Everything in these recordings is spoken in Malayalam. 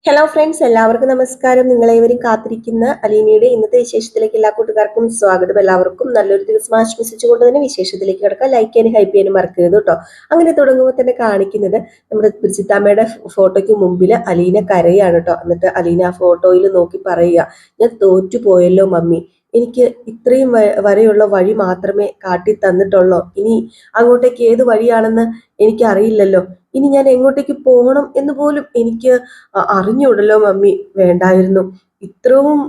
ഹലോ ഫ്രണ്ട്സ്, എല്ലാവർക്കും നമസ്കാരം. നിങ്ങളേവരും കാത്തിരിക്കുന്ന അലീനയുടെ ഇന്നത്തെ വിശേഷത്തിലേക്ക് എല്ലാ കൂട്ടുകാർക്കും സ്വാഗതം. എല്ലാവർക്കും നല്ലൊരു ദിവസം ആശംസിച്ചുകൊണ്ട് തന്നെ വിശേഷത്തിലേക്ക് കിടക്കാം. ലൈക്ക് ചെയ്യാനും ഹൈപ്പ് ചെയ്യാനും മറക്കരുത് കേട്ടോ. അങ്ങനെ തുടങ്ങുമ്പോൾ തന്നെ കാണിക്കുന്നത് നമ്മുടെ ബ്രിജിത്താമ്മയുടെ ഫോട്ടോയ്ക്ക് മുമ്പിൽ അലീന കരയാണ് കേട്ടോ. എന്നിട്ട് അലീന ആ ഫോട്ടോയിൽ നോക്കി പറയുക, ഞാൻ തോറ്റുപോയല്ലോ മമ്മി, എനിക്ക് ഇത്രയും വരെയുള്ള വഴി മാത്രമേ കാട്ടി തന്നിട്ടുള്ളൂ. ഇനി അങ്ങോട്ടേക്ക് ഏത് വഴിയാണെന്ന് എനിക്ക് അറിയില്ലല്ലോ. ഇനി ഞാൻ എങ്ങോട്ടേക്ക് പോകണം എന്ന് പോലും എനിക്ക് അറിഞ്ഞൂടല്ലോ മമ്മി. വേണ്ടായിരുന്നു. ഇത്രയും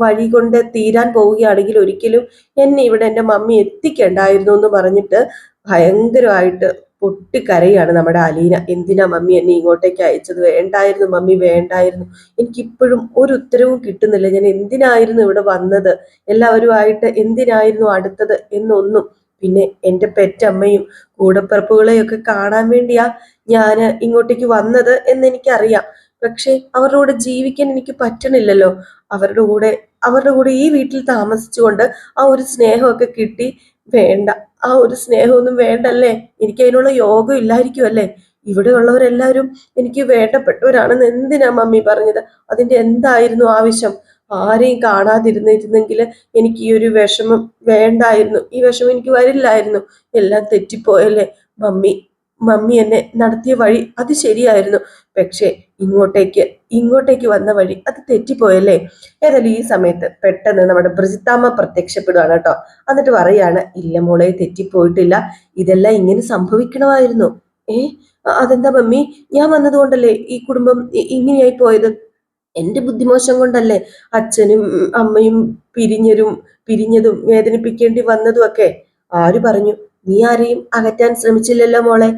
വഴി കൊണ്ട് തീരാൻ പോവുകയാണെങ്കിൽ ഒരിക്കലും എന്നെ ഇവിടെ എൻ്റെ മമ്മി എത്തിക്കണ്ടായിരുന്നു എന്ന് പറഞ്ഞിട്ട് ഭയങ്കരമായിട്ട് പൊട്ടിക്കരയാണ് നമ്മുടെ അലീന. എന്തിനാ മമ്മി എന്നെ ഇങ്ങോട്ടേക്ക് അയച്ചത്? വേണ്ടായിരുന്നു മമ്മി, വേണ്ടായിരുന്നു. എനിക്കിപ്പോഴും ഒരു ഉത്തരവും കിട്ടുന്നില്ല. ഞാൻ എന്തിനായിരുന്നു ഇവിടെ വന്നത്? എല്ലാവരുമായിട്ട് എന്തിനായിരുന്നു അടുത്തത് എന്നൊന്നും. പിന്നെ എൻ്റെ പെറ്റമ്മയും കൂടപ്പിറപ്പുകളെയൊക്കെ കാണാൻ വേണ്ടിയാ ഞാൻ ഇങ്ങോട്ടേക്ക് വന്നത് എന്നെനിക്കറിയാം. പക്ഷെ അവരുടെ കൂടെ ജീവിക്കാൻ എനിക്ക് പറ്റണില്ലല്ലോ. അവരുടെ കൂടെ ഈ വീട്ടിൽ താമസിച്ചുകൊണ്ട് ആ ഒരു സ്നേഹമൊക്കെ കിട്ടി. വേണ്ട, ആ ഒരു സ്നേഹമൊന്നും വേണ്ടല്ലേ. എനിക്ക് അതിനുള്ള യോഗം ഇല്ലായിരിക്കും അല്ലേ. ഇവിടെ ഉള്ളവരെല്ലാവരും എനിക്ക് വേണ്ടപ്പെട്ടവരാണെന്ന് എന്തിനാ മമ്മി പറഞ്ഞത്? അതിന്റെ എന്തായിരുന്നു ആവശ്യം? ആരെയും കാണാതിരുന്നിരുന്നെങ്കിൽ എനിക്ക് ഈ ഒരു വിഷമം വേണ്ടായിരുന്നു. ഈ വിഷമം എനിക്ക് വരില്ലായിരുന്നു. എല്ലാം തെറ്റിപ്പോയല്ലേ മമ്മി. മമ്മി എന്നെ നടത്തിയ വഴി അത് ശരിയായിരുന്നു. പക്ഷേ ഇങ്ങോട്ടേക്ക് വന്ന വഴി അത് തെറ്റിപ്പോയല്ലേ. ഏതായാലും ഈ സമയത്ത് പെട്ടെന്ന് നമ്മുടെ ബ്രിജിത്താമ്മ പ്രത്യക്ഷപ്പെടുകയാണ് കേട്ടോ. എന്നിട്ട് പറയാണ്, ഇല്ല മോളെ, തെറ്റിപ്പോയിട്ടില്ല. ഇതെല്ലാം ഇങ്ങനെ സംഭവിക്കണമായിരുന്നു. ഏ അതെന്താ മമ്മി? ഞാൻ വന്നതുകൊണ്ടല്ലേ ഈ കുടുംബം ഇങ്ങനെയായി പോയത്? എന്റെ ബുദ്ധിമോശം കൊണ്ടല്ലേ അച്ഛനും അമ്മയും പിരിഞ്ഞതും വേദനിപ്പിക്കേണ്ടി വന്നതും ഒക്കെ? ആര് പറഞ്ഞു? നീ ആരെയും അകറ്റാൻ ശ്രമിച്ചില്ലല്ലോ മോളെ.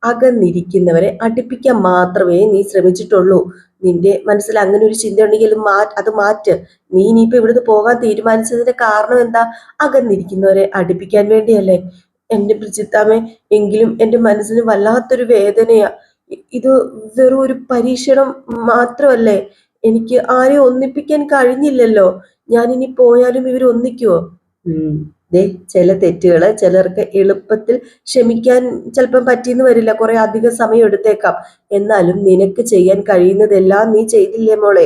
അകന്നിരിക്കുന്നവരെ അടുപ്പിക്കാൻ മാത്രമേ നീ ശ്രമിച്ചിട്ടുള്ളൂ. നിന്റെ മനസ്സിൽ അങ്ങനെ ഒരു ചിന്ത ഉണ്ടെങ്കിൽ അത് മാറ്റ്. നീ ഇനിയിപ്പോ ഇവിടുന്ന് പോകാൻ തീരുമാനിച്ചതിന്റെ കാരണം എന്താ? അകന്നിരിക്കുന്നവരെ അടുപ്പിക്കാൻ വേണ്ടിയല്ലേ എന്റെ ബ്രിജിത്താമ്മേ. എങ്കിലും എന്റെ മനസ്സിന് വല്ലാത്തൊരു വേദനയാ. ഇത് വെറും ഒരു പരീക്ഷണം മാത്രമല്ലേ. എനിക്ക് ആരെയും ഒന്നിപ്പിക്കാൻ കഴിഞ്ഞില്ലല്ലോ. ഞാൻ ഇനി പോയാലും ഇവർ ഒന്നിക്കുവോ? ദേ, ചില തെറ്റുകള് ചിലർക്ക് എളുപ്പത്തിൽ ക്ഷമിക്കാൻ ചിലപ്പം പറ്റിയെന്ന് വരില്ല. കുറെ അധികം സമയം എടുത്തേക്കാം. എന്നാലും നിനക്ക് ചെയ്യാൻ കഴിയുന്നതെല്ലാം നീ ചെയ്തില്ലേ മോളെ?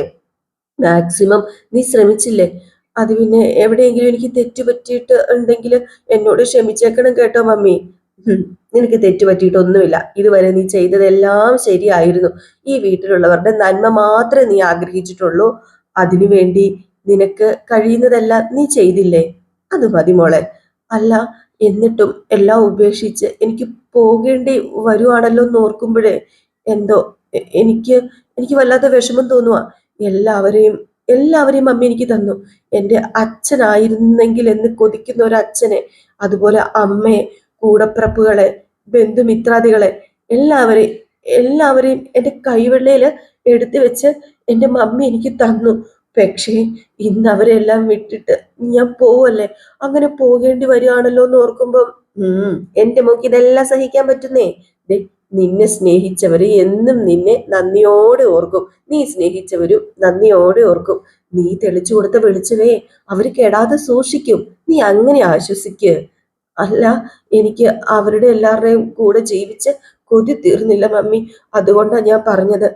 മാക്സിമം നീ ശ്രമിച്ചില്ലേ? അത് പിന്നെ എവിടെയെങ്കിലും എനിക്ക് തെറ്റ് പറ്റിയിട്ട് ഉണ്ടെങ്കിൽ എന്നോട് ക്ഷമിച്ചേക്കണം കേട്ടോ മമ്മി. നിനക്ക് തെറ്റ് പറ്റിയിട്ടൊന്നുമില്ല. ഇതുവരെ നീ ചെയ്തതെല്ലാം ശരിയായിരുന്നു. ഈ വീട്ടിലുള്ളവരുടെ നന്മ മാത്രമേ നീ ആഗ്രഹിച്ചിട്ടുള്ളൂ. അതിനുവേണ്ടി നിനക്ക് കഴിയുന്നതെല്ലാം നീ ചെയ്തില്ലേ? അത് മതി മോളെ. അല്ല, എന്നിട്ടും എല്ലാം ഉപേക്ഷിച്ച് എനിക്ക് പോകേണ്ടി വരുവാണല്ലോ എന്ന് ഓർക്കുമ്പോഴേ എന്തോ എനിക്ക് എനിക്ക് വല്ലാത്ത വിഷമം തോന്നുക. എല്ലാവരെയും എല്ലാവരെയും അമ്മ എനിക്ക് തന്നു. എൻ്റെ അച്ഛനായിരുന്നെങ്കിൽ എന്ന് കൊതിക്കുന്ന ഒരു അച്ഛനെ, അതുപോലെ അമ്മയെ, കൂടപ്പിറപ്പുകളെ, ബന്ധുമിത്രാദികളെ, എല്ലാവരെയും എല്ലാവരെയും എൻ്റെ കൈവെള്ളയിൽ എടുത്തു വെച്ച് എൻ്റെ മമ്മി എനിക്ക് തന്നു. പക്ഷേ ഇന്ന് അവരെല്ലാം വിട്ടിട്ട് ഞാൻ പോവല്ലേ. അങ്ങനെ പോകേണ്ടി വരികയാണല്ലോ എന്ന് ഓർക്കുമ്പം എന്റെ മോക്ക് ഇതെല്ലാം സഹിക്കാൻ പറ്റുന്നേ. നിന്നെ സ്നേഹിച്ചവര് എന്നും നിന്നെ നന്ദിയോടെ ഓർക്കും. നീ സ്നേഹിച്ചവരും നന്ദിയോടെ ഓർക്കും. നീ തെളിച്ചു കൊടുത്ത വെളിച്ചമേ അവര് കെടാതെ സൂക്ഷിക്കും. നീ അങ്ങനെ ആശ്വസിക്ക്. അല്ല, എനിക്ക് അവരുടെ എല്ലാവരുടെയും കൂടെ ജീവിച്ച് കൊതി തീർന്നില്ല മമ്മി. അതുകൊണ്ടാണ് ഞാൻ പറഞ്ഞത്,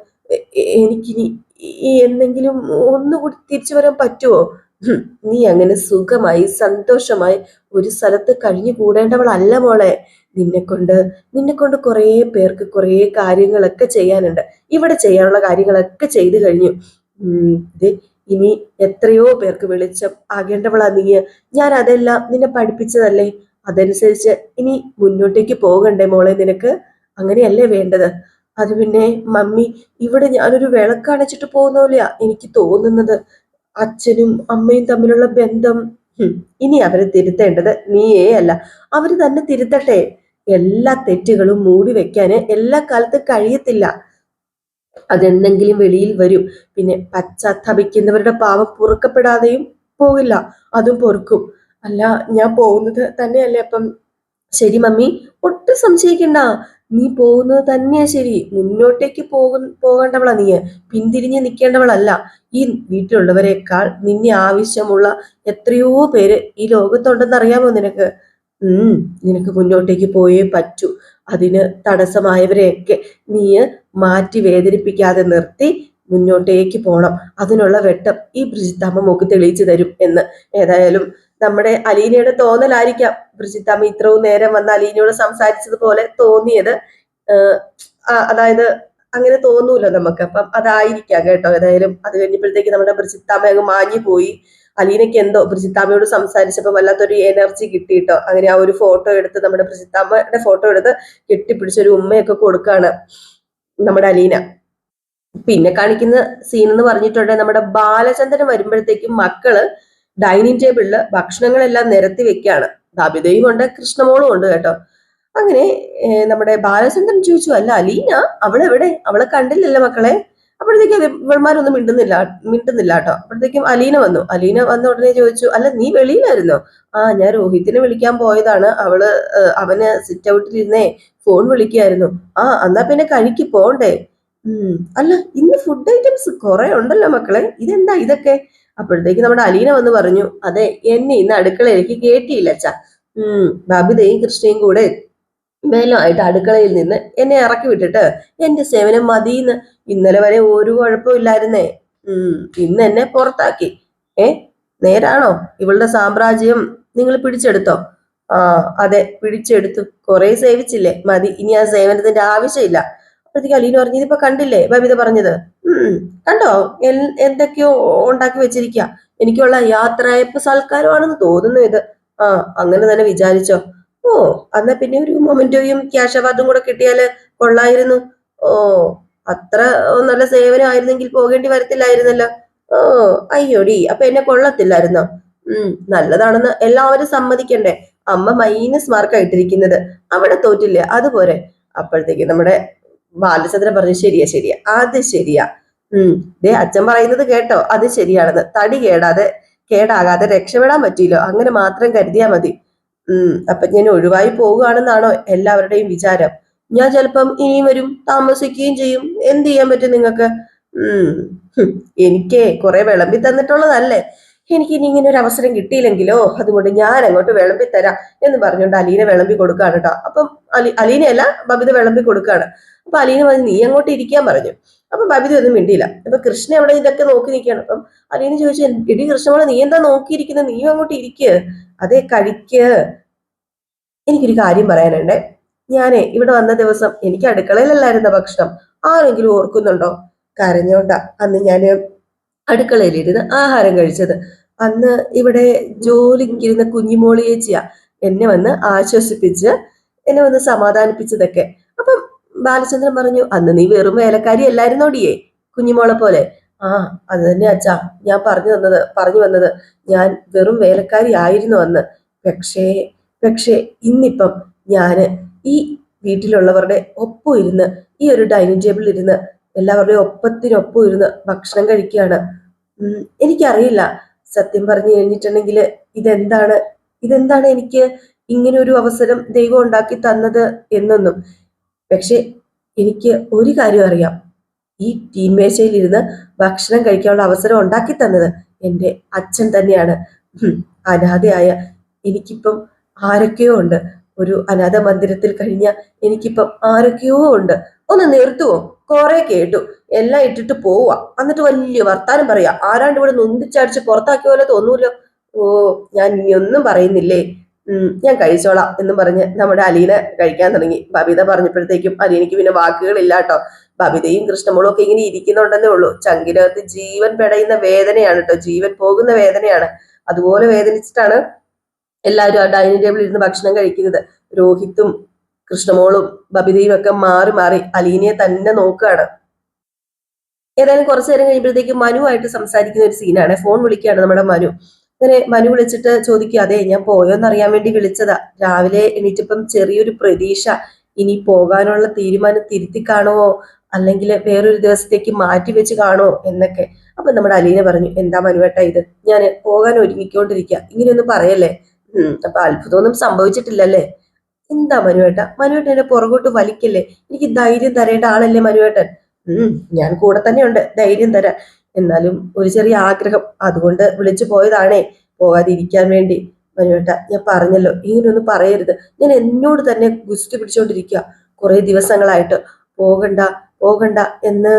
എനിക്കിനി എന്തെങ്കിലും ഒന്നുകൂടി തിരിച്ചു വരാൻ പറ്റുമോ? നീ അങ്ങനെ സുഖമായി സന്തോഷമായി ഒരു സ്ഥലത്ത് കഴിഞ്ഞു കൂടേണ്ടവളല്ല മോളെ. നിന്നെ കൊണ്ട് കുറേ പേർക്ക് കുറേ കാര്യങ്ങളൊക്കെ ചെയ്യാനുണ്ട്. ഇവിടെ ചെയ്യാനുള്ള കാര്യങ്ങളൊക്കെ ചെയ്തു കഴിഞ്ഞു. ഇത് ഇനി എത്രയോ പേർക്ക് വെളിച്ചം ആകേണ്ടവളാ നീ. ഞാൻ അതെല്ലാം നിന്നെ പഠിപ്പിച്ചതല്ലേ. അതനുസരിച്ച് ഇനി മുന്നോട്ടേക്ക് പോകണ്ടേ മോളെ നിനക്ക്? അങ്ങനെയല്ലേ വേണ്ടത്? അത് പിന്നെ മമ്മി, ഇവിടെ ഞാനൊരു വിളക്കണച്ചിട്ട് പോകുന്ന പോലെയാ എനിക്ക് തോന്നുന്നത്. അച്ഛനും അമ്മയും തമ്മിലുള്ള ബന്ധം ഇനി അവരെ തിരുത്തേണ്ടത് നീയേ അല്ല, അവര് തന്നെ തിരുത്തട്ടെ. എല്ലാ തെറ്റുകളും മൂടി വെക്കാന് എല്ലാ കാലത്തും കഴിയത്തില്ല. അതെന്തെങ്കിലും വെളിയിൽ വരും. പിന്നെ പശ്ചാത്തപിക്കുന്നവരുടെ പാവം പൊറുക്കപ്പെടാതെയും പോകില്ല. അതും പൊറുക്കും. അല്ല, ഞാൻ പോകുന്നത് തന്നെയല്ലേ അപ്പം ശരി മമ്മി? ഒട്ടും സംശയിക്കണ്ട. നീ പോകുന്നത് തന്നെയാ ശരി. മുന്നോട്ടേക്ക് പോകേണ്ടവളാ നീ. പിന്തിരിഞ്ഞ് നിൽക്കേണ്ടവളല്ല. ഈ വീട്ടിലുള്ളവരെക്കാൾ നിന്നെ ആവശ്യമുള്ള എത്രയോ പേര് ഈ ലോകത്തുണ്ടെന്ന് അറിയാമോ നിനക്ക്? നിനക്ക് മുന്നോട്ടേക്ക് പോയേ പറ്റൂ. അതിന് തടസ്സമായവരെയൊക്കെ നീ മാറ്റി വേദനിപ്പിക്കാതെ നിർത്തി മുന്നോട്ടേക്ക് പോണം, അതിനുള്ള വെട്ടം ഈ ബ്രിജിത്താമ്മ മോക്ക് തെളിയിച്ചു തരും എന്ന്. ഏതായാലും നമ്മുടെ അലീനയുടെ തോന്നലായിരിക്കാം ബ്രിജിത്താമ്മ ഇത്രയും നേരം വന്ന് അലീനയോട് സംസാരിച്ചതുപോലെ തോന്നിയത്. അതായത് അങ്ങനെ തോന്നൂല്ലോ നമുക്ക്, അപ്പം അതായിരിക്കാം കേട്ടോ. ഏതായാലും അത് കഴിഞ്ഞപ്പോഴത്തേക്ക് നമ്മുടെ ബ്രിജിത്താമ്മ അങ്ങ് മാഞ്ഞു പോയി. അലീനയ്ക്ക് എന്തോ ബ്രിജിത്താമ്മയോട് സംസാരിച്ചപ്പോൾ വല്ലാത്തൊരു എനർജി കിട്ടിയിട്ടോ. അങ്ങനെ ആ ഒരു ഫോട്ടോ എടുത്ത്, നമ്മുടെ ബ്രിജിത്താമ്മയുടെ ഫോട്ടോ എടുത്ത് കെട്ടിപ്പിടിച്ചൊരു ഉമ്മയൊക്കെ കൊടുക്കാണ് നമ്മുടെ അലീന. പിന്നെ കാണിക്കുന്ന സീൻ എന്ന് പറഞ്ഞിട്ടുണ്ടെങ്കിൽ നമ്മുടെ ബാലചന്ദ്രൻ വരുമ്പോഴത്തേക്കും മക്കള് ഡൈനിങ് ടേബിളില് ഭക്ഷണങ്ങളെല്ലാം നിരത്തി വെക്കാണ്. ബബിതയും ഉണ്ട്, കൃഷ്ണമോളും ഉണ്ട് കേട്ടോ. അങ്ങനെ നമ്മുടെ ബാലചന്ദ്രൻ ചോദിച്ചു, അല്ല അലീന അവളെവിടെ, അവളെ കണ്ടില്ലല്ലോ മക്കളെ. അപ്പോഴത്തേക്കും ഇവൾമാരൊന്നും മിണ്ടുന്നില്ല കേട്ടോ. അപ്പോഴത്തേക്കും അലീന വന്ന ഉടനെ ചോദിച്ചു, അല്ല നീ വെളിയിലായിരുന്നോ? ഞാൻ രോഹിത്തിനെ വിളിക്കാൻ പോയതാണ്, അവന് സിറ്റ് ഔട്ടിലിരുന്നേ ഫോൺ വിളിക്കായിരുന്നു. എന്നാ പിന്നെ കഴിക്ക് പോണ്ടേ. അല്ല ഇന്ന് ഫുഡ് ഐറ്റംസ് കുറെ ഉണ്ടല്ലോ മക്കളെ, ഇതെന്താ ഇതൊക്കെ? അപ്പോഴത്തേക്ക് നമ്മുടെ അലീന വന്ന് പറഞ്ഞു, അതെ എന്നെ ഇന്ന് അടുക്കളയിലേക്ക് കേട്ടിയില്ല അച്ഛാ. ബബിതയും കൃഷ്ണയും കൂടെ മേലുമായിട്ട് അടുക്കളയിൽ നിന്ന് എന്നെ ഇറക്കി വിട്ടിട്ട് എന്റെ സേവനം മതിയെന്ന്. ഇന്നലെ വരെ ഒരു കുഴപ്പമില്ലായിരുന്നേ. ഇന്ന് എന്നെ പുറത്താക്കി. നേരാണോ? ഇവളുടെ സാമ്രാജ്യം നിങ്ങൾ പിടിച്ചെടുത്തോ? അതെ പിടിച്ചെടുത്തു. കുറെ സേവിച്ചില്ലേ, മതി, ഇനി ആ സേവനത്തിന്റെ ആവശ്യമില്ല. അപ്പോഴത്തേക്ക് അലീന പറഞ്ഞു, ഇതിപ്പോ കണ്ടില്ലേ ബബിത പറഞ്ഞത്? കണ്ടോ, എന്തൊക്കെയോ ഉണ്ടാക്കി വെച്ചിരിക്കുക. എനിക്കുള്ള യാത്രയപ്പ് സൽക്കാരമാണെന്ന് തോന്നുന്നു ഇത്. അങ്ങനെ തന്നെ വിചാരിച്ചോ? എന്നാ പിന്നെ ഒരു മൊമെന്റോയും ക്യാഷ് അവാർഡും കൂടെ കിട്ടിയാല് കൊള്ളായിരുന്നു. അത്ര നല്ല സേവനമായിരുന്നെങ്കിൽ പോകേണ്ടി വരത്തില്ലായിരുന്നല്ലോ. അയ്യോടി, അപ്പൊ എന്നെ കൊള്ളത്തില്ലായിരുന്നോ? നല്ലതാണെന്ന് എല്ലാവരും സമ്മതിക്കണ്ടേ? അമ്മ മൈനസ് മാർക്കായിട്ടിരിക്കുന്നത്, അവിടെ തോറ്റില്ലേ, അതുപോലെ. അപ്പോഴത്തേക്ക് നമ്മുടെ ബാലചന്ദ്രൻ പറഞ്ഞു, ശരിയാ അത് ശരിയാ. അച്ഛൻ പറയുന്നത് കേട്ടോ, അത് ശരിയാണെന്ന്. തടി കേടാകാതെ രക്ഷപ്പെടാൻ പറ്റിയില്ലോ, അങ്ങനെ മാത്രം കരുതിയാ മതി. അപ്പൊ ഞാൻ ഒഴിവായി പോവുകയാണെന്നാണോ എല്ലാവരുടെയും വിചാരം? ഞാൻ ചിലപ്പം ഇനിയും വരും, താമസിക്കുകയും ചെയ്യും. എന്ത് ചെയ്യാൻ പറ്റും നിങ്ങൾക്ക്? എനിക്ക് കുറെ വിളമ്പി തന്നിട്ടുള്ളതല്ലേ, എനിക്ക് ഇനി ഇങ്ങനെ ഒരു അവസരം കിട്ടിയില്ലെങ്കിലോ, അതുകൊണ്ട് ഞാൻ അങ്ങോട്ട് വിളമ്പി തരാം എന്ന് പറഞ്ഞുകൊണ്ട് അലീന വിളമ്പി കൊടുക്കാണ് കേട്ടോ. അപ്പം അലീനയല്ല, ബബിത വിളമ്പി കൊടുക്കാണ്. അപ്പൊ അലീന പറഞ്ഞു, നീ അങ്ങോട്ട് ഇരിക്കാൻ പറഞ്ഞു. അപ്പൊ ബബിത ഒന്നും മിണ്ടിയില്ല. അപ്പൊ കൃഷ്ണ അവിടെ ഇതൊക്കെ നോക്കി നിൽക്കുകയാണ്. അപ്പം അലീന ചോദിച്ചു, ഇടി കൃഷ്ണമോളെ, നീ എന്താ നോക്കിയിരിക്കുന്നത്? നീയും അങ്ങോട്ട് ഇരിക്ക്. അതെ കഴിക്ക്. എനിക്കൊരു കാര്യം പറയാനുണ്ടേ. ഇവിടെ വന്ന ദിവസം എനിക്ക് അടുക്കളയിലല്ലായിരുന്ന ഭക്ഷണം, ആരെങ്കിലും ഓർക്കുന്നുണ്ടോ? കരഞ്ഞോണ്ടാ അന്ന് ഞാൻ അടുക്കളയിലിരുന്ന് ആഹാരം കഴിച്ചത്. അന്ന് ഇവിടെ ജോലിക്കിരുന്ന കുഞ്ഞുമോളി ചേച്ചിയാ എന്നെ വന്ന് ആശ്വസിപ്പിച്ച് എന്നെ വന്ന് സമാധാനിപ്പിച്ചതൊക്കെ. അപ്പം ബാലചന്ദ്രൻ പറഞ്ഞു, അന്ന് നീ വെറും വേലക്കാരി അല്ലായിരുന്നോടിയേ, കുഞ്ഞുമോളെ പോലെ. അത് തന്നെ അച്ഛാ ഞാൻ പറഞ്ഞു വന്നത്. ഞാൻ വെറും വേലക്കാരി ആയിരുന്നു അന്ന്. പക്ഷേ ഇന്നിപ്പം ഞാന് ഈ വീട്ടിലുള്ളവരുടെ ഒപ്പം ഇരുന്ന്, ഈ ഒരു ഡൈനിങ് ടേബിളിൽ ഇരുന്ന് എല്ലാവരുടെയും ഒപ്പത്തിനൊപ്പം ഇരുന്ന് ഭക്ഷണം കഴിക്കുകയാണ്. എനിക്കറിയില്ല സത്യം പറഞ്ഞു കഴിഞ്ഞിട്ടുണ്ടെങ്കിൽ ഇതെന്താണ് എനിക്ക് ഇങ്ങനെ ഒരു അവസരം ദൈവം ഉണ്ടാക്കി തന്നത് എന്നൊന്നും. പക്ഷെ എനിക്ക് ഒരു കാര്യം അറിയാം, ഈ തീന്മേശയിലിരുന്ന് ഭക്ഷണം കഴിക്കാനുള്ള അവസരം ഉണ്ടാക്കി തന്നത് എൻ്റെ അച്ഛൻ തന്നെയാണ്. അനാഥയായ എനിക്കിപ്പം ആരൊക്കെയോ ഉണ്ട്. ഒരു അനാഥ മന്ദിരത്തിൽ കഴിഞ്ഞ എനിക്കിപ്പം ആരൊക്കെയോ ഉണ്ട്. ഒന്ന് നിർത്തുവോ? കുറെ കേട്ടു, എല്ലാം ഇട്ടിട്ട് പോവുക, എന്നിട്ട് വലിയ വർത്താനം പറയാ. ആരാണ്ട് ഇവിടെ നൊന്തിച്ചടിച്ച് പുറത്താക്കിയ പോലെ തോന്നൂല്ലോ. ഞാൻ ഇനി ഒന്നും പറയുന്നില്ലേ, ഞാൻ കഴിച്ചോളാം എന്നും പറഞ്ഞ് നമ്മുടെ അലീന കഴിക്കാൻ തുടങ്ങി. ബബിത പറഞ്ഞപ്പോഴത്തേക്കും അലീനയ്ക്ക് പിന്നെ വാക്കുകളില്ല കേട്ടോ. ബബിതയും കൃഷ്ണമോളും ഒക്കെ ഇങ്ങനെ ഇരിക്കുന്നുണ്ടെന്നേ ഉള്ളൂ. ചങ്കിനകത്ത് ജീവൻ പെടയുന്ന വേദനയാണ് കേട്ടോ, ജീവൻ പോകുന്ന വേദനയാണ്. അതുപോലെ വേദനിച്ചിട്ടാണ് എല്ലാവരും ആ ഡൈനിങ് ടേബിളിൽ ഇരുന്ന് ഭക്ഷണം കഴിക്കുന്നത്. രോഹിത്തും കൃഷ്ണമോളും ബബിതയും ഒക്കെ മാറി മാറി അലീനയെ തന്നെ നോക്കുകയാണ്. ഏതായാലും കുറച്ചു നേരം കഴിയുമ്പോഴത്തേക്ക് മനുവായിട്ട് സംസാരിക്കുന്ന ഒരു സീനാണ്. ഫോൺ വിളിക്കുകയാണ് നമ്മുടെ മനു. അങ്ങനെ മനു വിളിച്ചിട്ട് ചോദിക്കുക, അതെ ഞാൻ പോയോന്നറിയാൻ വേണ്ടി വിളിച്ചതാ. രാവിലെ എണീറ്റപ്പം ചെറിയൊരു പ്രതീക്ഷ, ഇനി പോകാനുള്ള തീരുമാനം തിരുത്തി കാണുമോ അല്ലെങ്കിൽ വേറൊരു ദിവസത്തേക്ക് മാറ്റി വെച്ച് കാണുമോ എന്നൊക്കെ. അപ്പൊ നമ്മുടെ അലീന പറഞ്ഞു, എന്താ മനുവേട്ട ഇത്, ഞാൻ പോകാൻ ഒരുങ്ങിക്കൊണ്ടിരിക്കുക, ഇങ്ങനെയൊന്നും പറയല്ലേ. അപ്പൊ അത്ഭുതമൊന്നും സംഭവിച്ചിട്ടില്ലല്ലേ? എന്താ മനുവേട്ടൻ എന്നെ പുറകോട്ട് വലിക്കല്ലേ, എനിക്ക് ധൈര്യം തരേണ്ട ആളല്ലേ മനുവേട്ടൻ. ഞാൻ കൂടെ തന്നെയുണ്ട്, ധൈര്യം തരാൻ. എന്നാലും ഒരു ചെറിയ ആഗ്രഹം, അതുകൊണ്ട് വിളിച്ചു പോയതാണേ, പോകാതിരിക്കാൻ വേണ്ടി. മനുവേട്ട ഞാൻ പറഞ്ഞല്ലോ, ഇങ്ങനെയൊന്നും പറയരുത്. ഞാൻ എന്നോട് തന്നെ ഗുസ്തി പിടിച്ചോണ്ടിരിക്കുക കുറെ ദിവസങ്ങളായിട്ട്, പോകണ്ട എന്ന്.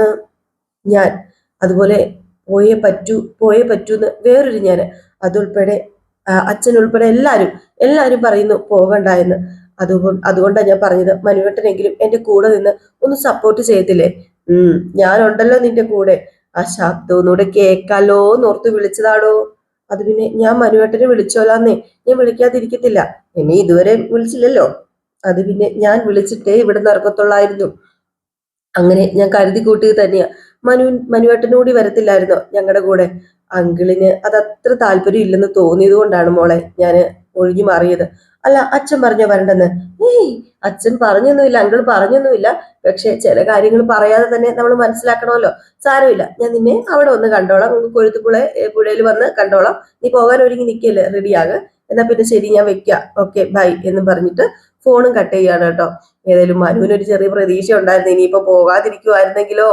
അതുപോലെ പോയേ പറ്റൂന്ന് വേറൊരു ഞാൻ, അതുൾപ്പെടെ അച്ഛൻ ഉൾപ്പെടെ എല്ലാരും പറയുന്നു പോകണ്ട എന്ന്. അതുകൊണ്ടാണ് ഞാൻ പറഞ്ഞത്, മനുവേട്ടനെങ്കിലും എന്റെ കൂടെ നിന്ന് ഒന്ന് സപ്പോർട്ട് ചെയ്യത്തില്ലേ? ഞാനുണ്ടല്ലോ നിന്റെ കൂടെ. ആ ശബ്ദം ഒന്നുകൂടെ കേക്കാലോ എന്നോർത്ത് വിളിച്ചതാടോ. അത് പിന്നെ ഞാൻ മനുവേട്ടനെ വിളിച്ചോലാന്നേ, ഞാൻ വിളിക്കാതിരിക്കത്തില്ല. എന്നെ ഇതുവരെ വിളിച്ചില്ലല്ലോ. അത് പിന്നെ ഞാൻ വിളിച്ചിട്ടേ ഇവിടെ ഇറക്കത്തുള്ളായിരുന്നു. അങ്ങനെ ഞാൻ കരുതി കൂട്ടിയത് തന്നെയാ. മനുവേട്ടനൂടി വരത്തില്ലായിരുന്നോ ഞങ്ങളുടെ കൂടെ? അങ്കിളിന് അതത്ര താല്പര്യം ഇല്ലെന്ന് തോന്നിയത് കൊണ്ടാണ് മോളെ ഞാൻ ഒഴിഞ്ഞു മാറിയത്. അല്ല, അച്ഛൻ പറഞ്ഞോ വരണ്ടെന്ന്? ഏയ്, അച്ഛൻ പറഞ്ഞൊന്നുമില്ല, അങ്കിൾ പറഞ്ഞൊന്നുമില്ല. പക്ഷെ ചില കാര്യങ്ങൾ പറയാതെ തന്നെ നമ്മൾ മനസ്സിലാക്കണമല്ലോ. സാരമില്ല, ഞാൻ നിന്നെ അവിടെ വന്ന് കണ്ടോളാം, നമുക്ക് പുഴയിൽ വന്ന് കണ്ടോളാം. നീ പോകാൻ ഒരുങ്ങി നിൽക്കല്ലേ, റെഡിയാക്. എന്നാ പിന്നെ ശരി, ഞാൻ വെക്കാം, ഓക്കെ ബൈ എന്ന് പറഞ്ഞിട്ട് ഫോണും കട്ട് ചെയ്യാണ് കേട്ടോ. ഏതായാലും മനുവിനൊരു ചെറിയ പ്രതീക്ഷ ഉണ്ടായിരുന്നു, ഇനിയിപ്പോ പോകാതിരിക്കുവായിരുന്നെങ്കിലോ,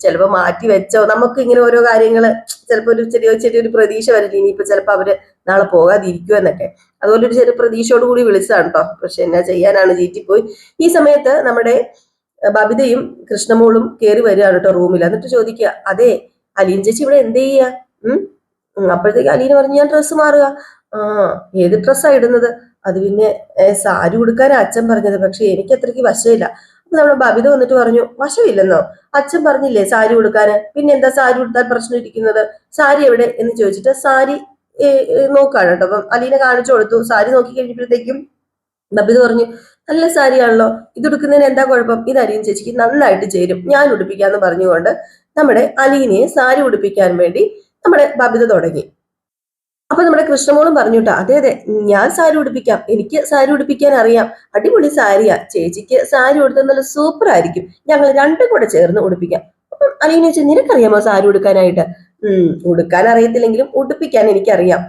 ചിലപ്പോ മാറ്റി വെച്ചോ. നമുക്ക് ഇങ്ങനെ ഓരോ കാര്യങ്ങള് ചിലപ്പോ ഒരു ചെറിയൊരു പ്രതീക്ഷ വരില്ല, ഇനിയിപ്പോ ചിലപ്പോ അവര് നാളെ പോകാതിരിക്കുക എന്നൊക്കെ. അതുപോലെ ഒരു ചെറിയ പ്രതീക്ഷയോട് കൂടി വിളിച്ചതാണ് കേട്ടോ. പക്ഷെ എന്നാ ചെയ്യാനാണ്, ജീറ്റിപ്പോയി. ഈ സമയത്ത് നമ്മുടെ ബബിതയും കൃഷ്ണമോളും കയറി വരികയാണ് കേട്ടോ റൂമിൽ. എന്നിട്ട് ചോദിക്കുക, അതെ അലീൻ ചേച്ചി ഇവിടെ എന്ത് ചെയ്യാ? അപ്പോഴത്തേക്ക് അലീന പറഞ്ഞു, ഞാൻ ഡ്രസ്സ് മാറുക. ആ, ഏത് ഡ്രസ്സാ ഇടുന്നത്? അത് പിന്നെ സാരി ഉടുക്കാനാ അച്ഛൻ പറഞ്ഞത്, പക്ഷെ എനിക്ക് അത്രയ്ക്ക് വശമില്ല. അപ്പൊ നമ്മുടെ ബബിത വന്നിട്ട് പറഞ്ഞു, വശമില്ലെന്നോ? അച്ഛൻ പറഞ്ഞില്ലേ സാരി ഉടുക്കാന്, പിന്നെ എന്താ സാരി ഉടുത്താൽ പ്രശ്നം ഇരിക്കുന്നത്? സാരി എവിടെ എന്ന് ചോദിച്ചിട്ട് സാരി നോക്കാണ് കേട്ടോ. അപ്പം അലീന കാണിച്ചു കൊടുത്തു. സാരി നോക്കി കഴിഞ്ഞപ്പോഴത്തേക്കും ബബിത പറഞ്ഞു, നല്ല സാരിയാണല്ലോ, ഇത് ഉടുക്കുന്നതിന് എന്താ കുഴപ്പം? ഇത് അലീന ചേച്ചിക്ക് നന്നായിട്ട് ചേരും, ഞാൻ ഉടുപ്പിക്കാന്ന് പറഞ്ഞുകൊണ്ട് നമ്മുടെ അലീനയെ സാരി ഉടുപ്പിക്കാൻ വേണ്ടി നമ്മുടെ ബബിത തുടങ്ങി. അപ്പൊ നമ്മുടെ കൃഷ്ണമോളും പറഞ്ഞു കേട്ടോ, അതെ അതെ, ഞാൻ സാരി ഉടുപ്പിക്കാം, എനിക്ക് സാരി ഉടുപ്പിക്കാൻ അറിയാം, അടിപൊളി സാരിയാ, ചേച്ചിക്ക് സാരി ഉടുത്താൽ നല്ല സൂപ്പർ ആയിരിക്കും, ഞങ്ങൾ രണ്ടും കൂടെ ചേർന്ന് ഉടുപ്പിക്കാം. അപ്പം അലീന ചോദിച്ചു, നിനക്കറിയാമോ സാരി ഉടുക്കാനായിട്ട്? ഉടുക്കാൻ അറിയത്തില്ലെങ്കിലും ഉടുപ്പിക്കാൻ എനിക്കറിയാം.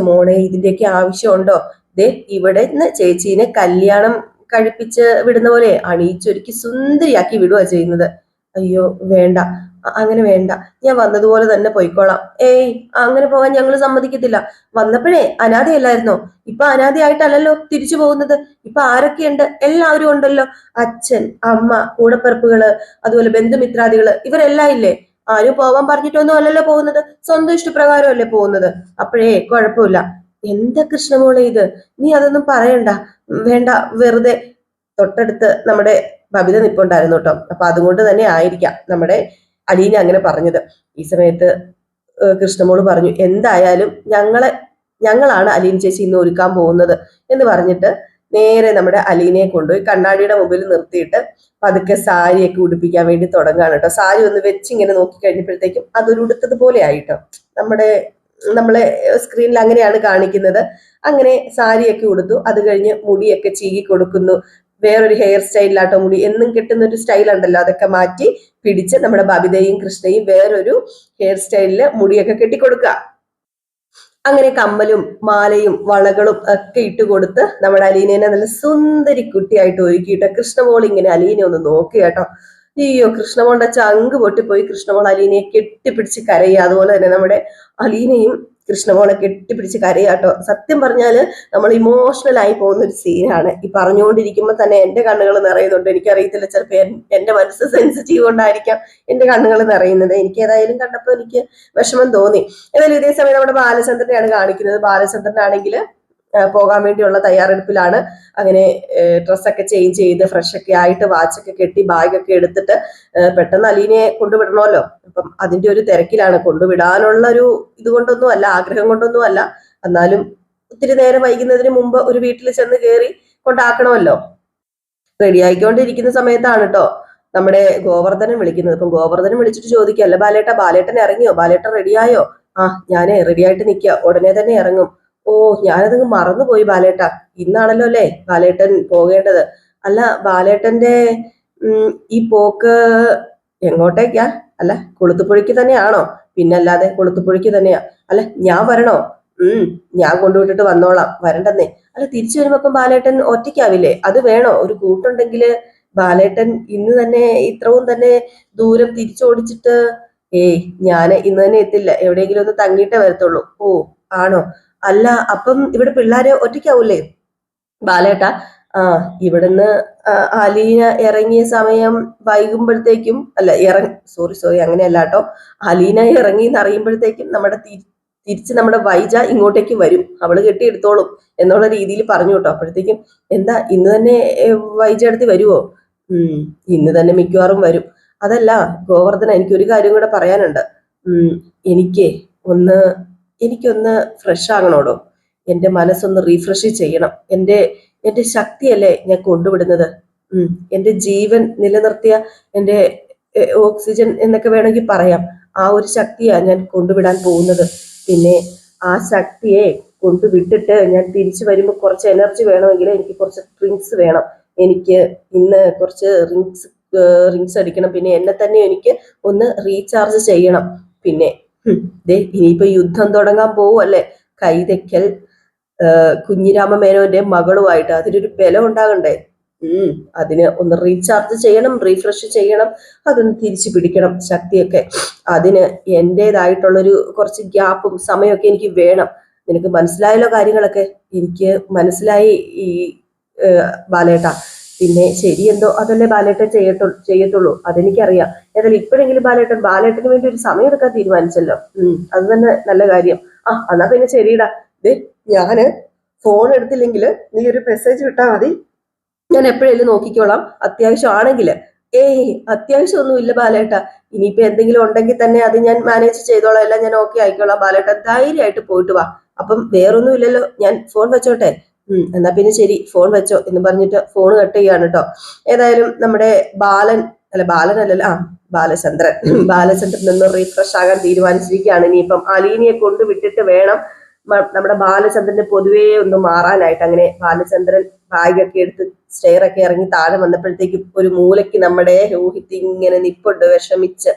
മോളെ, ഇതിന്റെയൊക്കെ ആവശ്യമുണ്ടോ? ദേ ഇവിടെ നിന്ന് ചേച്ചീനെ കല്യാണം കഴിപ്പിച്ച് വിടുന്ന പോലെ അണിയിച്ചൊരുക്കി സുന്ദരിയാക്കി വിടുക ചെയ്യുന്നത്. അയ്യോ വേണ്ട, അങ്ങനെ വേണ്ട, ഞാൻ വന്നതുപോലെ തന്നെ പോയിക്കോളാം. ഏയ്, അങ്ങനെ പോകാൻ ഞങ്ങൾ സമ്മതിക്കത്തില്ല. വന്നപ്പോഴേ അനാഥയല്ലായിരുന്നോ? ഇപ്പൊ അനാഥയായിട്ടല്ലല്ലോ തിരിച്ചു പോകുന്നത്. ഇപ്പൊ ആരൊക്കെയുണ്ട്? എല്ലാവരും ഉണ്ടല്ലോ. അച്ഛൻ, അമ്മ, കൂടപ്പിറപ്പുകള്, അതുപോലെ ബന്ധുമിത്രാദികള്, ഇവരെല്ലാം ഇല്ലേ? ആരും പോവാൻ പറഞ്ഞിട്ടൊന്നും അല്ലല്ലോ പോകുന്നത്, സ്വന്തം ഇഷ്ടപ്രകാരമല്ലേ പോകുന്നത്. അപ്പോഴേ കുഴപ്പമില്ല. എന്താ കൃഷ്ണമോളെ ഇത്? നീ അതൊന്നും പറയണ്ട, വേണ്ട, വെറുതെ. തൊട്ടടുത്ത് നമ്മുടെ ബബിത നിപ്പുണ്ടായിരുന്നു കേട്ടോ. അപ്പൊ അതുകൊണ്ട് തന്നെ ആയിരിക്കാം നമ്മുടെ അലീന അങ്ങനെ പറഞ്ഞത്. ഈ സമയത്ത് കൃഷ്ണമോള് പറഞ്ഞു, എന്തായാലും ഞങ്ങളാണ് അലീന ചേച്ചി ഇന്ന് ഒരുക്കാൻ പോകുന്നത് എന്ന് പറഞ്ഞിട്ട് നേരെ നമ്മുടെ അലീനയെ കൊണ്ടുപോയി കണ്ണാടിയുടെ മുമ്പിൽ നിർത്തിയിട്ട് പതുക്കെ സാരിയൊക്കെ ഉടുപ്പിക്കാൻ വേണ്ടി തുടങ്ങുകയാണ് കേട്ടോ. സാരി ഒന്ന് വെച്ചിങ്ങനെ നോക്കി കഴിഞ്ഞപ്പോഴത്തേക്കും അതൊരു ഉടുത്തതുപോലെ ആയിട്ടോ. നമ്മളെ സ്ക്രീനിൽ അങ്ങനെയാണ് കാണിക്കുന്നത്. അങ്ങനെ സാരിയൊക്കെ ഉടുത്തു. അത് കഴിഞ്ഞ് മുടിയൊക്കെ ചീകി കൊടുക്കുന്നു. വേറൊരു ഹെയർ സ്റ്റൈലിലാട്ടോ മുടി എന്നും കിട്ടുന്ന ഒരു സ്റ്റൈൽ ഉണ്ടല്ലോ, അതൊക്കെ മാറ്റി പിടിച്ച് നമ്മുടെ ബബിതയും കൃഷ്ണയും വേറൊരു ഹെയർ സ്റ്റൈലില് മുടിയൊക്കെ കെട്ടിക്കൊടുക്കുക. അങ്ങനെ കമ്മലും മാലയും വളകളും ഒക്കെ ഇട്ടുകൊടുത്ത് നമ്മുടെ അലീനേനെ നല്ല സുന്ദരി കുട്ടിയായിട്ട് ഒരുക്കിയിട്ട് കൃഷ്ണമോൾ ഇങ്ങനെ അലീനെ ഒന്ന് നോക്കുക കേട്ടോ. അയ്യോ, കൃഷ്ണമോളുടെ ചങ്ക് പൊട്ടിപ്പോയി. കൃഷ്ണമോൾ അലീനയെ കെട്ടിപ്പിടിച്ച് കരയുക. അതുപോലെ തന്നെ നമ്മുടെ അലീനയും കൃഷ്ണമോളെ കെട്ടിപ്പിടിച്ച് കരയാട്ടോ. സത്യം പറഞ്ഞാല് നമ്മൾ ഇമോഷണൽ ആയി പോകുന്ന ഒരു സീനാണ്. ഈ പറഞ്ഞുകൊണ്ടിരിക്കുമ്പോൾ തന്നെ എന്റെ കണ്ണുകൾ നിറയുന്നുണ്ട്. എനിക്കറിയത്തില്ല, ചിലപ്പോൾ എന്റെ മനസ്സ് സെൻസിറ്റീവ് കൊണ്ടായിരിക്കാം എന്റെ കണ്ണുകൾ നിറയുന്നത്. എനിക്ക് ഏതായാലും കണ്ടപ്പോൾ എനിക്ക് വിഷമം തോന്നി. ഏതായാലും ഇതേ സമയം നമ്മുടെ ബാലചന്ദ്രനെയാണ് കാണിക്കുന്നത്. ബാലചന്ദ്രനാണെങ്കിൽ പോകാൻ വേണ്ടിയുള്ള തയ്യാറെടുപ്പിലാണ്. അങ്ങനെ ഡ്രസ്സൊക്കെ ചേഞ്ച് ചെയ്ത് ഫ്രഷ് ഒക്കെ ആയിട്ട് വാച്ചൊക്കെ കെട്ടി ബാഗൊക്കെ എടുത്തിട്ട് പെട്ടെന്ന് അലീനയെ കൊണ്ടുവിടണമല്ലോ. അപ്പം അതിന്റെ ഒരു തിരക്കിലാണ്. കൊണ്ടുവിടാനുള്ള ഒരു ഇതുകൊണ്ടൊന്നും അല്ല, ആഗ്രഹം കൊണ്ടൊന്നും അല്ല. എന്നാലും ഒത്തിരി നേരം വൈകുന്നതിന് മുമ്പ് ഒരു വീട്ടിൽ ചെന്ന് കയറി കൊണ്ടാക്കണമല്ലോ. റെഡി ആയിക്കൊണ്ടിരിക്കുന്ന സമയത്താണ് കേട്ടോ നമ്മുടെ ഗോവർദ്ധനൻ വിളിക്കുന്നത്. അപ്പം ഗോവർദ്ധനൻ വിളിച്ചിട്ട് ചോദിക്കല്ല, ബാലേട്ടൻ ഇറങ്ങിയോ? ബാലേട്ടൻ റെഡിയായോ? ആ, ഞാൻ റെഡി ആയിട്ട് നിൽക്കുക, ഉടനെ തന്നെ ഇറങ്ങും. ഓ, ഞാനതങ്ങ് മറന്നുപോയി ബാലേട്ട, ഇന്നാണല്ലോ അല്ലേ ബാലേട്ടൻ പോകേണ്ടത്. അല്ല, ബാലേട്ടന്റെ ഈ പോക്ക് എങ്ങോട്ടേക്കാ? അല്ല, കൊളുത്തുപുഴയ്ക്ക് തന്നെയാണോ? പിന്നല്ലാതെ കൊളുത്തുപുഴയ്ക്ക് തന്നെയാ. അല്ല, ഞാൻ വരണോ? ഞാൻ കൊണ്ടുവിട്ടിട്ട് വന്നോളാം, വരണ്ടെന്നേ. അല്ല, തിരിച്ചു വരുമ്പോ അപ്പം ബാലേട്ടൻ ഒറ്റയ്ക്കാവില്ലേ? അത് വേണോ? ഒരു കൂട്ടുണ്ടെങ്കില്. ബാലേട്ടൻ ഇന്ന് തന്നെ ഇത്രയും തന്നെ ദൂരം തിരിച്ചോടിച്ചിട്ട് ഏയ്, ഞാൻ ഇന്ന് തന്നെ എത്തില്ല, എവിടെയെങ്കിലും ഒന്ന് തങ്ങിയിട്ടേ വരത്തുള്ളൂ. ഓ, ആണോ? അല്ല, അപ്പം ഇവിടെ പിള്ളേരെ ഒറ്റയ്ക്കാവൂലേ ബാലേട്ട? ആ ഇവിടുന്ന് അലീന ഇറങ്ങിയ സമയം വൈകുമ്പോഴത്തേക്കും അല്ല സോറി അങ്ങനെയല്ല കേട്ടോ. അലീന ഇറങ്ങി എന്ന് അറിയുമ്പോഴത്തേക്കും തിരിച്ച് നമ്മുടെ വൈജ ഇങ്ങോട്ടേക്ക് വരും, അവള് കെട്ടിയെടുത്തോളും എന്നുള്ള രീതിയിൽ പറഞ്ഞു കേട്ടോ. അപ്പോഴത്തേക്കും എന്താ ഇന്ന് തന്നെ വൈജ അടുത്ത് വരുവോ? ഇന്ന് തന്നെ മിക്കവാറും വരും. അതല്ല ഗോവർദ്ധന, എനിക്കൊരു കാര്യം കൂടെ പറയാനുണ്ട്. എനിക്ക് എനിക്കൊന്ന് ഫ്രഷ് ആകണോടോ. എന്റെ മനസ്സൊന്ന് റീഫ്രഷ് ചെയ്യണം. എന്റെ ശക്തിയല്ലേ ഞാൻ കൊണ്ടുവിടുന്നത്. എന്റെ ജീവൻ നിലനിർത്തിയ എന്റെ ഓക്സിജൻ എന്നൊക്കെ വേണമെങ്കിൽ പറയാം. ആ ഒരു ശക്തിയാ ഞാൻ കൊണ്ടുവിടാൻ പോകുന്നത്. പിന്നെ ആ ശക്തിയെ കൊണ്ടുവിട്ടിട്ട് ഞാൻ തിരിച്ചു വരുമ്പോൾ കുറച്ച് എനർജി വേണമെങ്കിൽ എനിക്ക് കുറച്ച് ഡ്രിങ്ക്സ് വേണം. എനിക്ക് ഇന്ന് കുറച്ച് റിങ്സ് അടിക്കണം. പിന്നെ എന്നെ തന്നെ എനിക്ക് ഒന്ന് റീചാർജ് ചെയ്യണം. പിന്നെ ഇനിയിപ്പോ യുദ്ധം തുടങ്ങാൻ പോവല്ലേ. കൈതയ്ക്കൽ കുഞ്ഞിരാമ മേനോന്റെ മകളുമായിട്ട് അതിനൊരു ബലം ഉണ്ടാകണ്ടേ. അതിന് ഒന്ന് റീചാർജ് ചെയ്യണം, റീഫ്രഷ് ചെയ്യണം, അതൊന്ന് തിരിച്ചു പിടിക്കണം ശക്തിയൊക്കെ. അതിന് എന്റേതായിട്ടുള്ളൊരു കുറച്ച് ഗ്യാപ്പും സമയമൊക്കെ എനിക്ക് വേണം. നിനക്ക് മനസ്സിലായല്ലോ കാര്യങ്ങളൊക്കെ? എനിക്ക് മനസ്സിലായി ഈ ബാലേട്ട. പിന്നെ ശരിയെന്തോ അതല്ലേ ബാലേട്ടൻ ചെയ്യത്തുള്ളൂ, അതെനിക്കറിയാം. ഏതായാലും ഇപ്പോഴെങ്കിലും ബാലേട്ടന് വേണ്ടി ഒരു സമയം എടുക്കാൻ തീരുമാനിച്ചല്ലോ. അത് തന്നെ നല്ല കാര്യം. എന്നാ പിന്നെ ശരിടാ. ഞാന് ഫോൺ എടുത്തില്ലെങ്കിൽ നീ ഒരു മെസ്സേജ് വിട്ടാൽ മതി, ഞാൻ എപ്പോഴേലും നോക്കിക്കോളാം. അത്യാവശ്യമാണെങ്കിൽ അത്യാവശ്യമൊന്നും ഇല്ല ബാലേട്ട. ഇനിയിപ്പോ എന്തെങ്കിലും ഉണ്ടെങ്കിൽ തന്നെ അത് ഞാൻ മാനേജ് ചെയ്തോളാം, എല്ലാം ഞാൻ ഓക്കെ ആയിക്കോളാം. ബാലേട്ട ധൈര്യമായിട്ട് പോയിട്ട് വാ. അപ്പം വേറൊന്നും ഇല്ലല്ലോ, ഞാൻ ഫോൺ വെച്ചോട്ടെ? എന്നാ പിന്നെ ശരി, ഫോൺ വെച്ചോ എന്ന് പറഞ്ഞിട്ട് ഫോൺ കട്ട് ചെയ്യാണ് കേട്ടോ. ഏതായാലും നമ്മുടെ ബാലനല്ലല്ലോ, ബാലചന്ദ്രൻ നിന്ന് റീഫ്രഷ് ആകാൻ തീരുമാനിച്ചിരിക്കുകയാണ്. ഇനിയിപ്പം അലീനയെ കൊണ്ട് വിട്ടിട്ട് വേണം നമ്മുടെ ബാലചന്ദ്രന് പൊതുവേ ഒന്ന് മാറാനായിട്ട്. അങ്ങനെ ബാലചന്ദ്രൻ ബാഗൊക്കെ എടുത്ത് സ്റ്റെയറൊക്കെ ഇറങ്ങി താഴെ വന്നപ്പോഴത്തേക്കും ഒരു മൂലയ്ക്ക് നമ്മുടെ രോഹിത് ഇങ്ങനെ നിപ്പുണ്ട് വിഷമിച്ച്.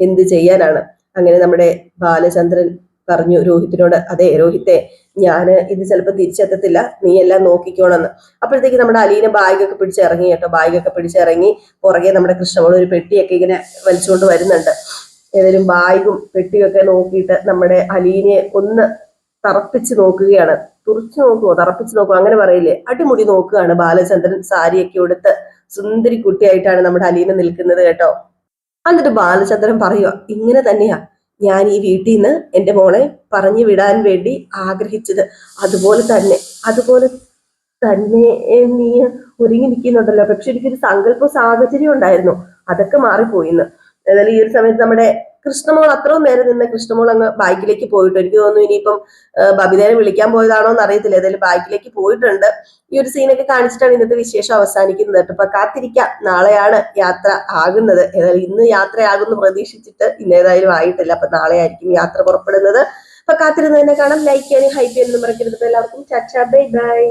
എന്ത് ചെയ്യാനാണ്? അങ്ങനെ നമ്മുടെ ബാലചന്ദ്രൻ പറഞ്ഞു രോഹിത്തിനോട്, അതെ രോഹിത്തെ, ഞാന് ഇത് ചിലപ്പോൾ തിരിച്ചെത്തത്തില്ല, നീ എല്ലാം നോക്കിക്കോണെന്ന്. അപ്പോഴത്തേക്ക് നമ്മുടെ അലീന ബാഗൊക്കെ പിടിച്ചിറങ്ങി കേട്ടോ. ബാഗൊക്കെ പിടിച്ചിറങ്ങി പുറകെ നമ്മുടെ കൃഷ്ണമോൾ ഒരു പെട്ടിയൊക്കെ ഇങ്ങനെ വലിച്ചുകൊണ്ട് വരുന്നുണ്ട്. ഏതായാലും ബാഗും പെട്ടിയൊക്കെ നോക്കിയിട്ട് നമ്മുടെ അലീനയെ ഒന്ന് തറപ്പിച്ച് നോക്കുകയാണ്. തറപ്പിച്ച് നോക്കുവോ അങ്ങനെ പറയില്ലേ, അടിമുടി നോക്കുകയാണ് ബാലചന്ദ്രൻ. സാരിയൊക്കെ ഉടുത്ത് സുന്ദരി കുട്ടിയായിട്ടാണ് നമ്മുടെ അലീന നിൽക്കുന്നത് കേട്ടോ. എന്നിട്ട് ബാലചന്ദ്രൻ പറയുക, ഇങ്ങനെ തന്നെയാ ഞാൻ ഈ വീട്ടിൽ നിന്ന് എന്റെ മോളെ പറഞ്ഞു വിടാൻ വേണ്ടി ആഗ്രഹിച്ചത്. അതുപോലെ തന്നെ നീ ഒരുങ്ങി നിൽക്കുന്നുണ്ടല്ലോ. പക്ഷെ എനിക്കൊരു സങ്കല്പ സാഹചര്യം ഉണ്ടായിരുന്നു, അതൊക്കെ മാറിപ്പോയിന്ന്. ഏതായാലും ഈ ഒരു സമയത്ത് നമ്മുടെ കൃഷ്ണമോൾ അത്രയും നേരം നിന്ന് കൃഷ്ണമോൾ അങ്ങ് ബാക്കിലേക്ക് പോയിട്ട്, എനിക്ക് തോന്നുന്നു ഇനിയിപ്പം ബബിതേനെ വിളിക്കാൻ പോയതാണോ എന്ന് അറിയത്തില്ല. ഏതായാലും ബാക്കിലേക്ക് പോയിട്ടുണ്ട്. ഈ ഒരു സീനൊക്കെ കാണിച്ചിട്ടാണ് ഇന്നത്തെ വിശേഷം അവസാനിക്കുന്നത് കേട്ടോ. അപ്പൊ കാത്തിരിക്കാം, നാളെയാണ് യാത്ര ആകുന്നത്. ഏതായാലും ഇന്ന് യാത്രയാകുന്നു പ്രതീക്ഷിച്ചിട്ട് ഇന്നേതായാലും ആയിട്ടില്ല. അപ്പൊ നാളെ ആയിരിക്കും യാത്ര പുറപ്പെടുന്നത്. അപ്പൊ കാത്തിരുന്ന് തന്നെ കാണാം. ലൈക്ക് ചെയ്യാനും ഹൈപ്പ് ചെയ്യാനും മറക്കരുത്. എല്ലാവർക്കും ചാച്ചാ ബൈ ബൈ.